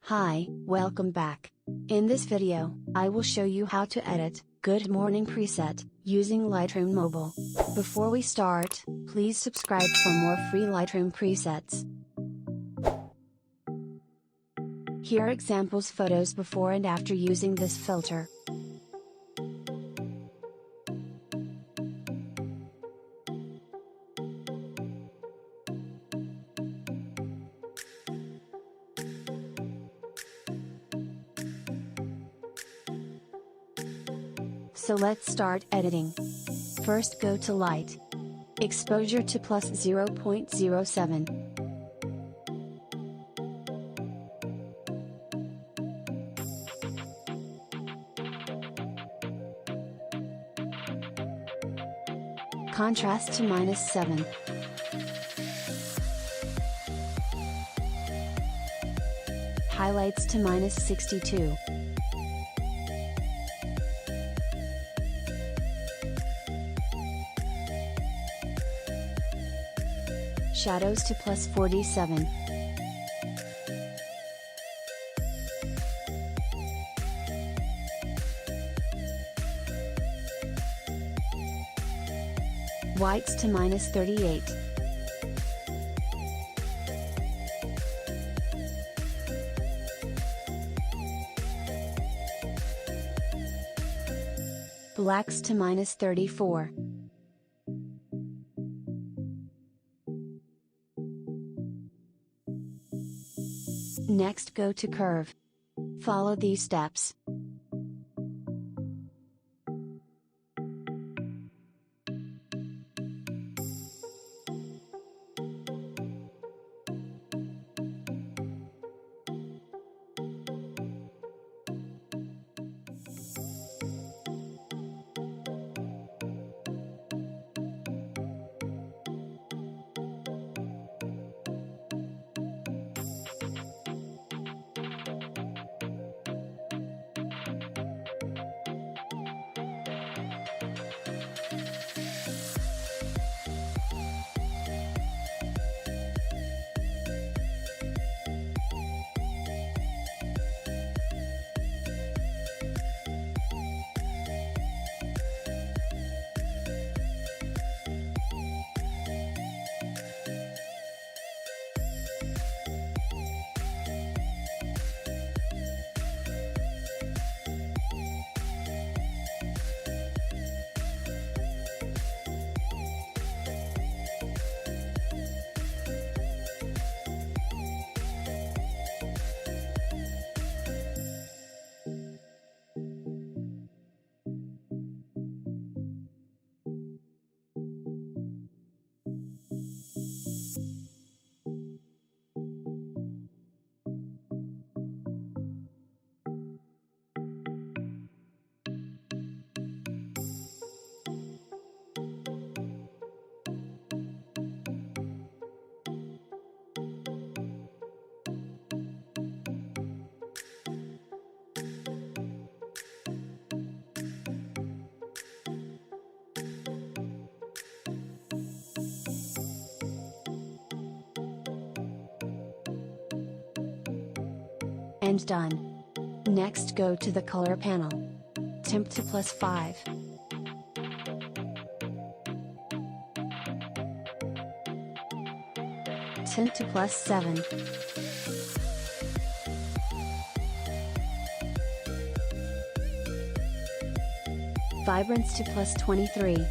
Hi, welcome back. In this video, I will show you how to edit Good Morning preset using Lightroom Mobile. Before we start, please subscribe for more free Lightroom presets. Here are examples photos before and after using this filter. So let's start editing. First go to Light. Exposure to plus 0.07. Contrast to -7. Highlights to -62. Shadows to plus 47. Whites to -38. Blacks to -34. Next go to Curve. Follow these steps. And done. Next go to the Color panel. Temp to +5. Tint to +7. Vibrance to +23.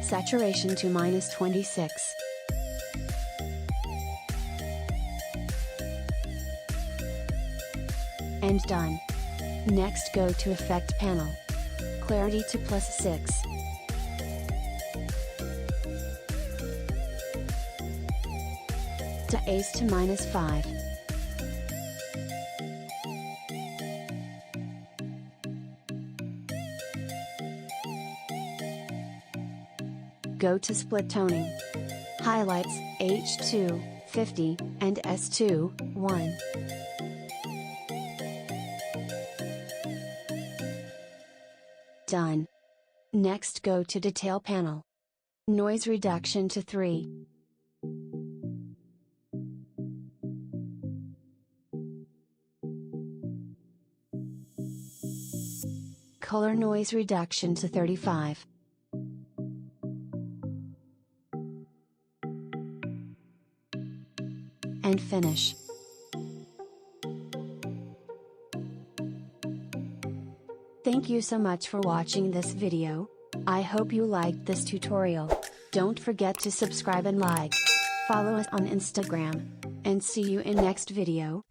Saturation to -26. And done. Next go to Effect panel. Clarity to +6. Details to -5. Go to Split Toning. Highlights, H2, 50, and S2, 1. Done. Next go to Detail panel. Noise reduction to 3. Color noise reduction to 35. And finish. Thank you so much for watching this video. I hope you liked this tutorial. Don't forget to subscribe and like. Follow us on Instagram. And see you in next video.